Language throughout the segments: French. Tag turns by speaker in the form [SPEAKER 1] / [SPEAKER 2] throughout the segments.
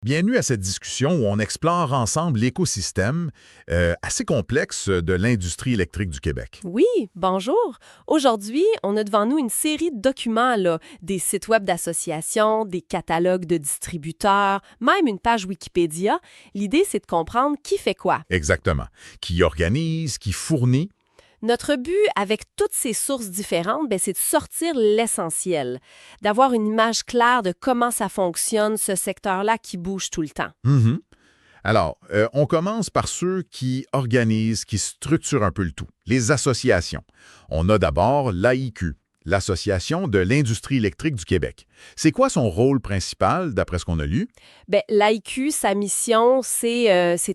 [SPEAKER 1] Bienvenue à cette discussion où on explore ensemble l'écosystème assez complexe de l'industrie électrique du Québec.
[SPEAKER 2] Oui, bonjour. Aujourd'hui, on a devant nous une série de documents, là, des sites web d'associations, des catalogues de distributeurs, même une page Wikipédia. L'idée, c'est de comprendre qui fait quoi.
[SPEAKER 1] Exactement. Qui organise, qui fournit.
[SPEAKER 2] Notre but, avec toutes ces sources différentes, c'est de sortir l'essentiel, d'avoir une image claire de comment ça fonctionne, ce secteur-là qui bouge tout le temps.
[SPEAKER 1] Mhm. Alors, on commence par ceux qui organisent, qui structurent un peu le tout, les associations. On a d'abord l'AIQ, l'Association de l'industrie électrique du Québec. C'est quoi son rôle principal, d'après ce qu'on a lu?
[SPEAKER 2] L'IQ, sa mission, c'est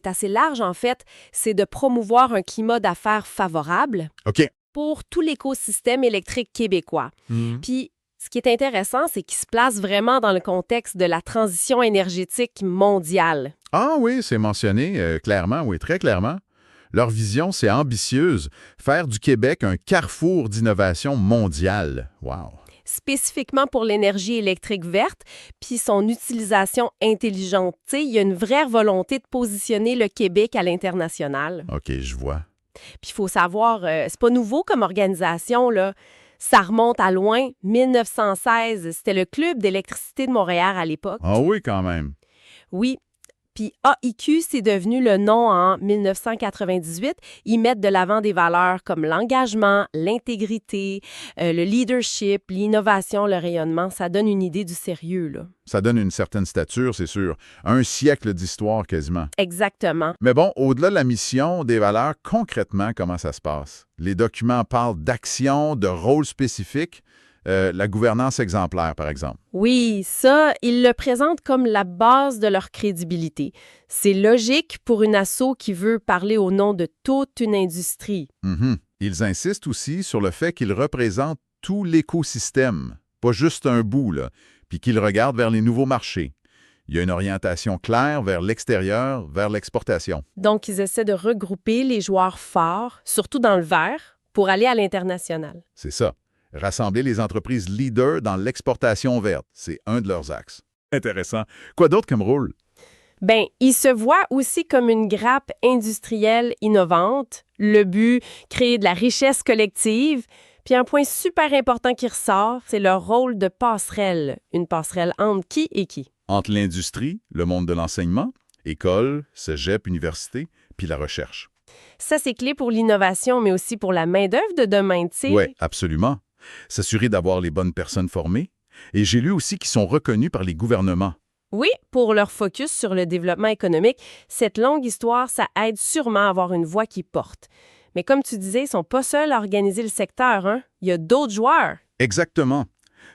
[SPEAKER 2] assez large en fait, c'est de promouvoir un climat d'affaires favorable
[SPEAKER 1] OK.
[SPEAKER 2] pour tout l'écosystème électrique québécois.
[SPEAKER 1] Mhm.
[SPEAKER 2] Puis, ce qui est intéressant, c'est qu'il se place vraiment dans le contexte de la transition énergétique mondiale.
[SPEAKER 1] Ah oui, c'est mentionné clairement, oui, très clairement. Leur vision, c'est ambitieuse, faire du Québec un carrefour d'innovation mondiale. Wow.
[SPEAKER 2] Spécifiquement pour l'énergie électrique verte, puis son utilisation intelligente. Tu sais, il y a une vraie volonté de positionner le Québec à l'international.
[SPEAKER 1] OK, je vois.
[SPEAKER 2] Puis il faut savoir, c'est pas nouveau comme organisation, là. Ça remonte à loin, 1916. C'était le Club d'électricité de Montréal à l'époque.
[SPEAKER 1] Ah oui, quand même.
[SPEAKER 2] Oui. Puis AIQ, c'est devenu le nom en 1998. Ils mettent de l'avant des valeurs comme l'engagement, l'intégrité, le leadership, l'innovation, le rayonnement. Ça donne une idée du sérieux, là.
[SPEAKER 1] Ça donne une certaine stature, c'est sûr. Un siècle d'histoire quasiment.
[SPEAKER 2] Exactement.
[SPEAKER 1] Mais bon, au-delà de la mission, des valeurs, concrètement, comment ça se passe? Les documents parlent d'action, de rôles spécifiques, la gouvernance exemplaire, par exemple.
[SPEAKER 2] Oui, ça, ils le présentent comme la base de leur crédibilité. C'est logique pour une asso qui veut parler au nom de toute une industrie.
[SPEAKER 1] Mhm. Ils insistent aussi sur le fait qu'ils représentent tout l'écosystème, pas juste un bout, là, puis qu'ils regardent vers les nouveaux marchés. Il y a une orientation claire vers l'extérieur, vers l'exportation.
[SPEAKER 2] Donc, ils essaient de regrouper les joueurs forts, surtout dans le vert, pour aller à l'international.
[SPEAKER 1] C'est ça. Rassembler les entreprises leaders dans l'exportation verte, c'est un de leurs axes. Intéressant. Quoi d'autre comme rôle?
[SPEAKER 2] Ils se voient aussi comme une grappe industrielle innovante. Le but, créer de la richesse collective. Puis un point super important qui ressort, c'est leur rôle de passerelle. Une passerelle entre qui et qui?
[SPEAKER 1] Entre l'industrie, le monde de l'enseignement, école, cégep, université, puis la recherche.
[SPEAKER 2] Ça, c'est clé pour l'innovation, mais aussi pour la main-d'œuvre de demain, tu sais.
[SPEAKER 1] Oui, absolument. S'assurer d'avoir les bonnes personnes formées. Et j'ai lu aussi qu'ils sont reconnus par les gouvernements.
[SPEAKER 2] Oui, pour leur focus sur le développement économique, cette longue histoire, ça aide sûrement à avoir une voix qui porte. Mais comme tu disais, ils ne sont pas seuls à organiser le secteur, hein? Il y a d'autres joueurs.
[SPEAKER 1] Exactement.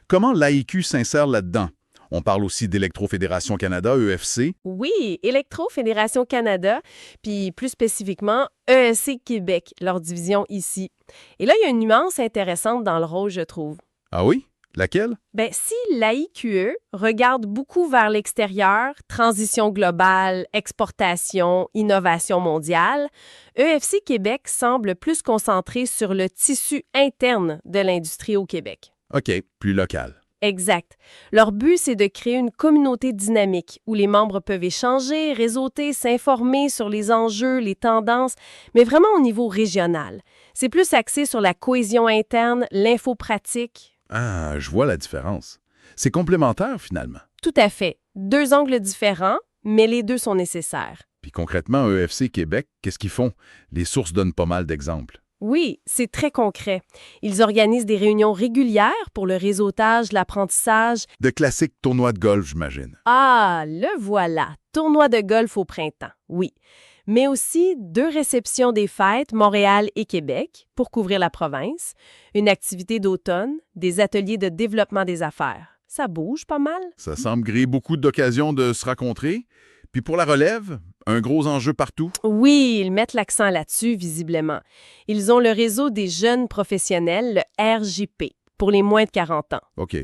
[SPEAKER 1] Comment l'AIQ s'insère là-dedans? On parle aussi d'Électro-Fédération Canada, EFC.
[SPEAKER 2] Oui, Électro-Fédération Canada, puis plus spécifiquement ESC Québec, leur division ici. Et là, il y a une nuance intéressante dans le rôle, je trouve.
[SPEAKER 1] Ah oui? Laquelle?
[SPEAKER 2] Si l'AIQE regarde beaucoup vers l'extérieur, transition globale, exportation, innovation mondiale, EFC Québec semble plus concentré sur le tissu interne de l'industrie au Québec.
[SPEAKER 1] OK, plus local.
[SPEAKER 2] Exact. Leur but, c'est de créer une communauté dynamique où les membres peuvent échanger, réseauter, s'informer sur les enjeux, les tendances, mais vraiment au niveau régional. C'est plus axé sur la cohésion interne, l'info pratique.
[SPEAKER 1] Ah, je vois la différence. C'est complémentaire, finalement.
[SPEAKER 2] Tout à fait. Deux angles différents, mais les deux sont nécessaires.
[SPEAKER 1] Puis concrètement, EFC Québec, qu'est-ce qu'ils font? Les sources donnent pas mal d'exemples.
[SPEAKER 2] Oui, c'est très concret. Ils organisent des réunions régulières pour le réseautage, l'apprentissage.
[SPEAKER 1] De classiques tournois de golf, j'imagine.
[SPEAKER 2] Ah, le voilà, tournoi de golf au printemps, oui. Mais aussi 2 réceptions des fêtes, Montréal et Québec, pour couvrir la province, une activité d'automne, des ateliers de développement des affaires. Ça bouge pas mal.
[SPEAKER 1] Ça semble créer beaucoup d'occasions de se rencontrer. Puis pour la relève, un gros enjeu partout.
[SPEAKER 2] Oui, ils mettent l'accent là-dessus, visiblement. Ils ont le réseau des jeunes professionnels, le RJP, pour les moins de 40 ans.
[SPEAKER 1] OK.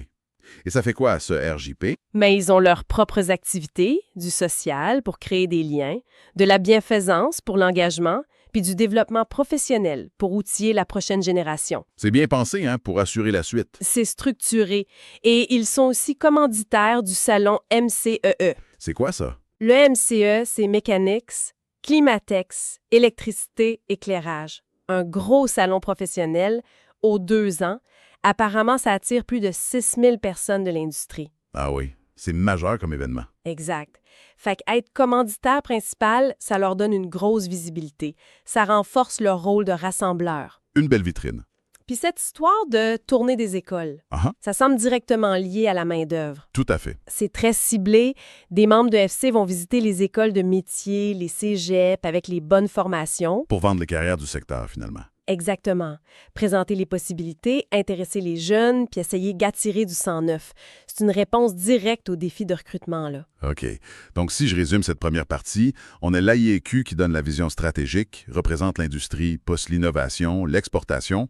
[SPEAKER 1] Et ça fait quoi, ce RJP?
[SPEAKER 2] Mais ils ont leurs propres activités, du social pour créer des liens, de la bienfaisance pour l'engagement, puis du développement professionnel pour outiller la prochaine génération.
[SPEAKER 1] C'est bien pensé, hein, pour assurer la suite.
[SPEAKER 2] C'est structuré. Et ils sont aussi commanditaires du salon MCEE.
[SPEAKER 1] C'est quoi ça?
[SPEAKER 2] Le MCE, c'est Mechanics, Climatex, électricité, éclairage. Un gros salon professionnel aux 2 ans. Apparemment, ça attire plus de 6000 personnes de l'industrie.
[SPEAKER 1] Ah oui, c'est majeur comme événement.
[SPEAKER 2] Exact. Fait qu'être commanditaire principal, ça leur donne une grosse visibilité. Ça renforce leur rôle de rassembleur.
[SPEAKER 1] Une belle vitrine.
[SPEAKER 2] Puis cette histoire de tournée des écoles,
[SPEAKER 1] Ah,
[SPEAKER 2] ça semble directement lié à la main-d'œuvre.
[SPEAKER 1] tout à fait.
[SPEAKER 2] C'est très ciblé. Des membres de FC vont visiter les écoles de métiers, les cégeps avec les bonnes formations.
[SPEAKER 1] Pour vendre les carrières du secteur, finalement.
[SPEAKER 2] Exactement. Présenter les possibilités, intéresser les jeunes, puis essayer d'attirer du sang neuf. C'est une réponse directe aux défis de recrutement, là.
[SPEAKER 1] OK. Donc, si je résume cette première partie, on a l'AIEQ qui donne la vision stratégique, représente l'industrie, pousse l'innovation, l'exportation.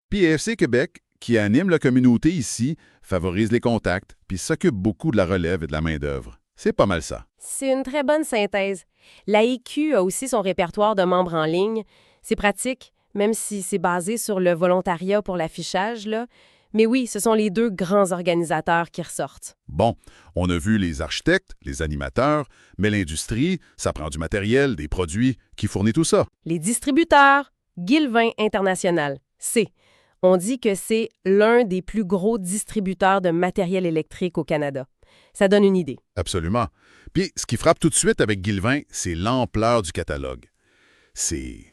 [SPEAKER 1] Puis FC Québec, qui anime la communauté ici, favorise les contacts, puis s'occupe beaucoup de la relève et de la main-d'œuvre. C'est pas mal ça.
[SPEAKER 2] C'est une très bonne synthèse. L'AIQ a aussi son répertoire de membres en ligne. C'est pratique, même si c'est basé sur le volontariat pour l'affichage, là. Mais oui, ce sont les 2 grands organisateurs qui ressortent.
[SPEAKER 1] Bon, on a vu les architectes, les animateurs, mais l'industrie, ça prend du matériel, des produits. Qui fournit tout ça?
[SPEAKER 2] Les distributeurs, Guilvin International, on dit que c'est l'un des plus gros distributeurs de matériel électrique au Canada. Ça donne une idée.
[SPEAKER 1] Absolument. Puis, ce qui frappe tout de suite avec Guilvin, c'est l'ampleur du catalogue. C'est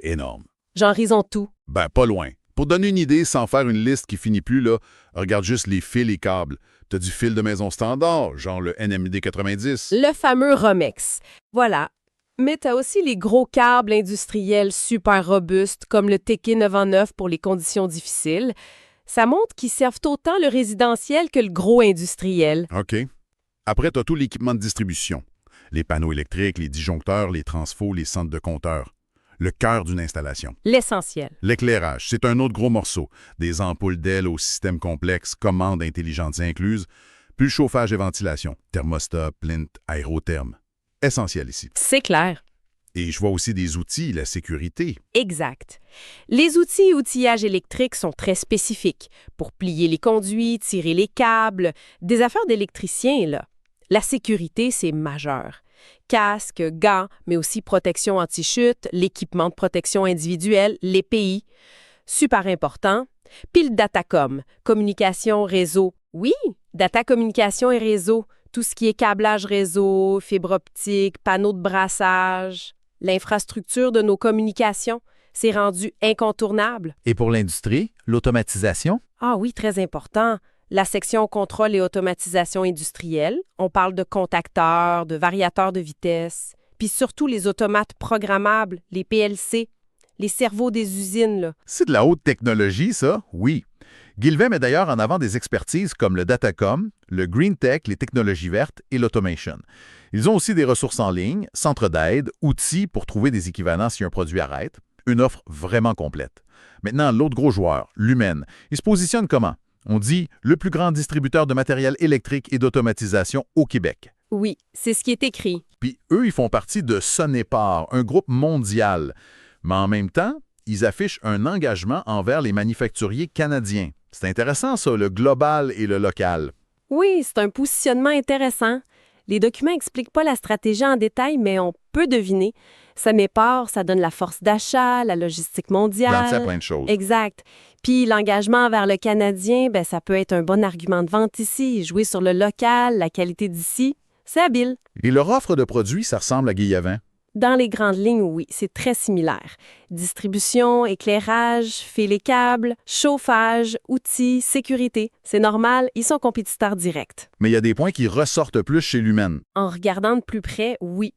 [SPEAKER 1] énorme.
[SPEAKER 2] J'en risons tout.
[SPEAKER 1] Ben, pas loin. Pour donner une idée, sans faire une liste qui finit plus, là, regarde juste les fils et câbles. T'as du fil de maison standard, genre le NMD 90.
[SPEAKER 2] Le fameux Romex. Voilà. Mais t'as aussi les gros câbles industriels super robustes, comme le TK 909 pour les conditions difficiles. Ça montre qu'ils servent autant le résidentiel que le gros industriel.
[SPEAKER 1] OK. Après, t'as tout l'équipement de distribution. Les panneaux électriques, les disjoncteurs, les transfos, les centres de compteurs. Le cœur d'une installation.
[SPEAKER 2] L'essentiel.
[SPEAKER 1] L'éclairage, c'est un autre gros morceau. Des ampoules d'ailes au système complexe, commandes intelligentes incluses, puis le chauffage et ventilation, thermostat, plint, aérotherme. Essentiel ici.
[SPEAKER 2] C'est clair.
[SPEAKER 1] Et je vois aussi des outils, la sécurité.
[SPEAKER 2] Exact. Les outils et outillages électriques sont très spécifiques pour plier les conduits, tirer les câbles, des affaires d'électricien, là. La sécurité, c'est majeur. Casque, gants, mais aussi protection anti-chute, l'équipement de protection individuelle, l'EPI. Super important. Puis le datacom, communication, réseau. Oui, data, communication et réseau. Tout ce qui est câblage réseau, fibre optique, panneaux de brassage. L'infrastructure de nos communications, c'est rendu incontournable.
[SPEAKER 3] Et pour l'industrie, l'automatisation?
[SPEAKER 2] Ah oui, très important. La section contrôle et automatisation industrielle, on parle de contacteurs, de variateurs de vitesse, puis surtout les automates programmables, les PLC, les cerveaux des usines, là.
[SPEAKER 1] C'est de la haute technologie, ça? Oui. Guilvin met d'ailleurs en avant des expertises comme le Datacom, le Green Tech, les technologies vertes et l'automation. Ils ont aussi des ressources en ligne, centres d'aide, outils pour trouver des équivalents si un produit arrête. Une offre vraiment complète. Maintenant, l'autre gros joueur, Lumen, il se positionne comment? On dit le plus grand distributeur de matériel électrique et d'automatisation au Québec.
[SPEAKER 2] Oui, c'est ce qui est écrit.
[SPEAKER 1] Puis eux, ils font partie de Sonépar, un groupe mondial. Mais en même temps, ils affichent un engagement envers les manufacturiers canadiens. C'est intéressant, ça, le global et le local.
[SPEAKER 2] Oui, c'est un positionnement intéressant. Les documents n'expliquent pas la stratégie en détail, mais on peut deviner. Ça met part, ça donne la force d'achat, la logistique mondiale.
[SPEAKER 1] Vendre ça à plein de choses.
[SPEAKER 2] Exact. Puis l'engagement envers le Canadien, ben, ça peut être un bon argument de vente ici. Jouer sur le local, la qualité d'ici, c'est habile.
[SPEAKER 1] Et leur offre de produits, ça ressemble à Guillavin.
[SPEAKER 2] Dans les grandes lignes, oui, c'est très similaire. Distribution, éclairage, fil et câbles, chauffage, outils, sécurité. C'est normal, ils sont compétiteurs directs.
[SPEAKER 1] Mais il y a des points qui ressortent plus chez Lumen.
[SPEAKER 2] En regardant de plus près, oui.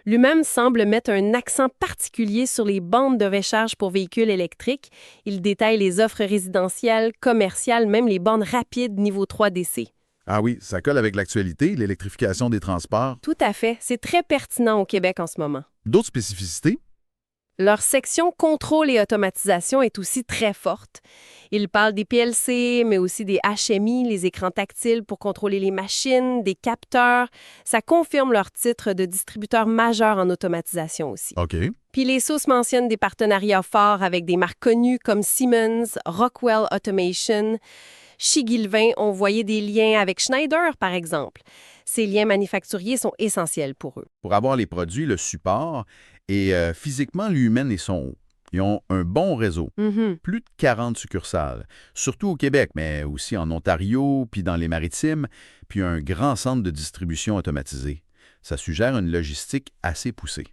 [SPEAKER 2] Lui-même semble mettre un accent particulier sur les bandes de recharge pour véhicules électriques. Il détaille les offres résidentielles, commerciales, même les bandes rapides niveau 3 DC.
[SPEAKER 1] Ah oui, ça colle avec l'actualité, l'électrification des transports.
[SPEAKER 2] Tout à fait. C'est très pertinent au Québec en ce moment.
[SPEAKER 1] D'autres spécificités?
[SPEAKER 2] Leur section contrôle et automatisation est aussi très forte. Ils parlent des PLC, mais aussi des HMI, les écrans tactiles pour contrôler les machines, des capteurs. Ça confirme leur titre de distributeur majeur en automatisation aussi.
[SPEAKER 1] OK.
[SPEAKER 2] Puis les sources mentionnent des partenariats forts avec des marques connues comme Siemens, Rockwell Automation. Chez Guilvin, on voyait des liens avec Schneider, par exemple. Ces liens manufacturiers sont essentiels pour eux.
[SPEAKER 4] Pour avoir les produits, le support, et physiquement, l'humain et son haut. Ils ont un bon réseau.
[SPEAKER 2] Mhm.
[SPEAKER 4] Plus de 40 succursales, surtout au Québec, mais aussi en Ontario, puis dans les Maritimes, puis un grand centre de distribution automatisé. Ça suggère une logistique assez poussée.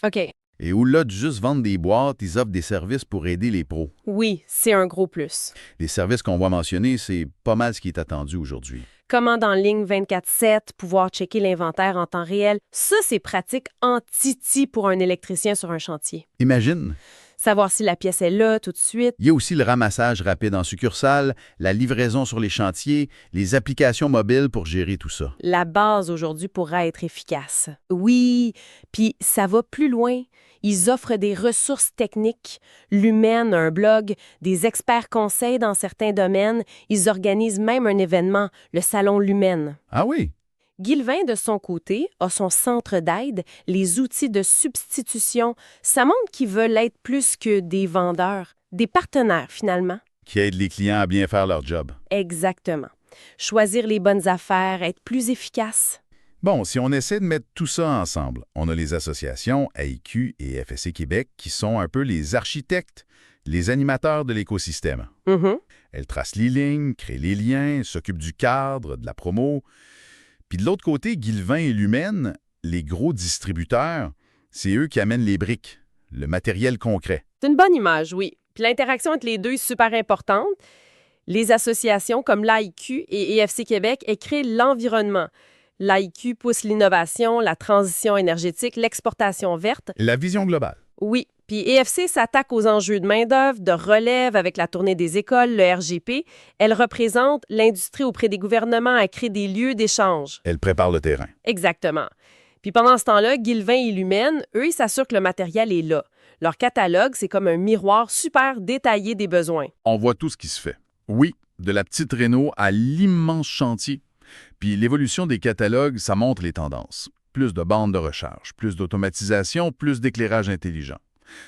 [SPEAKER 2] OK.
[SPEAKER 4] Et au-delà de juste vendre des boîtes, ils offrent des services pour aider les pros.
[SPEAKER 2] Oui, c'est un gros plus.
[SPEAKER 4] Les services qu'on va mentionner, c'est pas mal ce qui est attendu aujourd'hui.
[SPEAKER 2] Commande en ligne 24/7, pouvoir checker l'inventaire en temps réel, ça, c'est pratique en titi pour un électricien sur un chantier.
[SPEAKER 4] Imagine,
[SPEAKER 2] Savoir si la pièce est là tout de suite.
[SPEAKER 4] il y a aussi le ramassage rapide en succursale, la livraison sur les chantiers, les applications mobiles pour gérer tout ça.
[SPEAKER 2] La base aujourd'hui pourra être efficace. Oui, puis ça va plus loin. Ils offrent des ressources techniques, l'humaine, un blog, des experts conseils dans certains domaines. Ils organisent même un événement, le Salon Lumen.
[SPEAKER 4] Ah oui?
[SPEAKER 2] Guilvin, de son côté, a son centre d'aide, les outils de substitution. Ça montre qu'ils veulent être plus que des vendeurs, des partenaires finalement.
[SPEAKER 4] Qui aide les clients à bien faire leur job.
[SPEAKER 2] Exactement. Choisir les bonnes affaires, être plus efficace.
[SPEAKER 1] Bon, si on essaie de mettre tout ça ensemble, on a les associations AIQ et FSC Québec qui sont un peu les architectes, les animateurs de l'écosystème.
[SPEAKER 2] Mhm.
[SPEAKER 1] Elles tracent les lignes, créent les liens, s'occupent du cadre, de la promo. Puis de l'autre côté, Guilvin et Lumen, les gros distributeurs, c'est eux qui amènent les briques, le matériel concret.
[SPEAKER 2] C'est une bonne image, oui. Puis l'interaction entre les deux est super importante. Les associations comme l'AIQ et EFC Québec créent l'environnement. L'AIQ pousse l'innovation, la transition énergétique, l'exportation verte.
[SPEAKER 1] La vision globale.
[SPEAKER 2] Oui. Puis EFC s'attaque aux enjeux de main-d'œuvre, de relève avec la tournée des écoles, le RGP. Elle représente l'industrie auprès des gouvernements à créer des lieux d'échange.
[SPEAKER 1] Elle prépare le terrain.
[SPEAKER 2] Exactement. Puis pendant ce temps-là, Guilvin et Lumen, eux, ils s'assurent que le matériel est là. Leur catalogue, c'est comme un miroir super détaillé des besoins.
[SPEAKER 1] On voit tout ce qui se fait. Oui, de la petite réno à l'immense chantier. Puis l'évolution des catalogues, ça montre les tendances. Plus de bandes de recharge, plus d'automatisation, plus d'éclairage intelligent.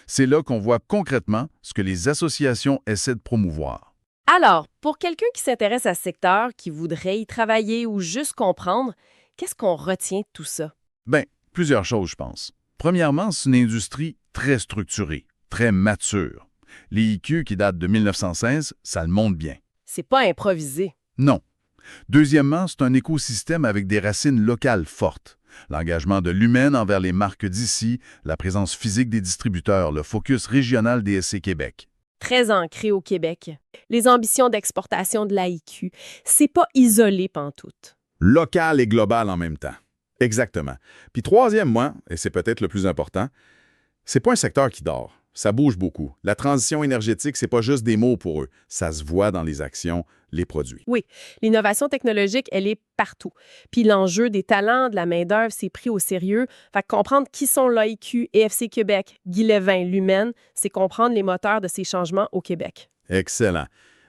[SPEAKER 1] C'est là qu'on voit concrètement ce que les associations essaient de promouvoir.
[SPEAKER 2] Alors, pour quelqu'un qui s'intéresse à ce secteur, qui voudrait y travailler ou juste comprendre, qu'est-ce qu'on retient de tout ça?
[SPEAKER 1] Bien, plusieurs choses, je pense. Premièrement, c'est une industrie très structurée, très mature. Les IQ qui datent de 1916, ça le montre bien.
[SPEAKER 2] C'est pas improvisé.
[SPEAKER 1] Non. Deuxièmement, c'est un écosystème avec des racines locales fortes. L'engagement de l'humain envers les marques d'ici, la présence physique des distributeurs, le focus régional des SC Québec.
[SPEAKER 2] Très ancré au Québec. Les ambitions d'exportation de l'AIQ, c'est pas isolé pantoute.
[SPEAKER 1] Local et global en même temps. Exactement. Puis troisièmement, et c'est peut-être le plus important, c'est pas un secteur qui dort. Ça bouge beaucoup. La transition énergétique, c'est pas juste des mots pour eux. Ça se voit dans les actions, les produits.
[SPEAKER 2] Oui, l'innovation technologique, elle est partout. Puis l'enjeu des talents, de la main-d'œuvre, c'est pris au sérieux. Fait que comprendre qui sont l'AIQ, EFC Québec, Guy Lévin, Lumen, c'est comprendre les moteurs de ces changements au Québec.
[SPEAKER 1] Excellent.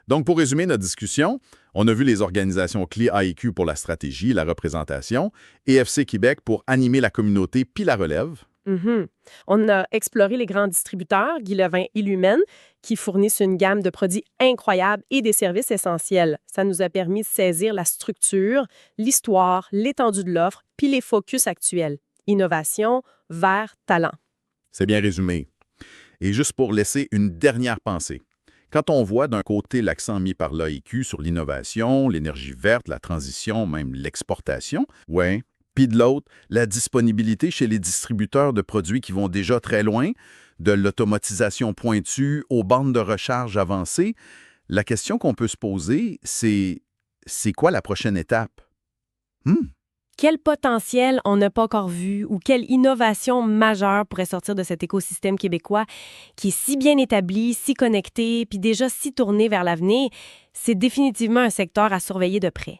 [SPEAKER 1] Donc, pour résumer notre discussion, on a vu les organisations clés AIQ pour la stratégie, la représentation, EFC Québec pour animer la communauté puis la relève.
[SPEAKER 2] Mhm. On a exploré les grands distributeurs, Guy Lévin et Lumen, qui fournissent une gamme de produits incroyables et des services essentiels. Ça nous a permis de saisir la structure, l'histoire, l'étendue de l'offre, puis les focus actuels. Innovation vers talent.
[SPEAKER 1] C'est bien résumé. Et juste pour laisser une dernière pensée. Quand on voit d'un côté l'accent mis par l'AIQ sur l'innovation, l'énergie verte, la transition, même l'exportation, ouais. Puis de l'autre, la disponibilité chez les distributeurs de produits qui vont déjà très loin, de l'automatisation pointue aux bandes de recharge avancées, la question qu'on peut se poser, c'est quoi la prochaine étape?
[SPEAKER 2] Quel potentiel on n'a pas encore vu ou quelle innovation majeure pourrait sortir de cet écosystème québécois qui est si bien établi, si connecté, puis déjà si tourné vers l'avenir? C'est définitivement un secteur à surveiller de près.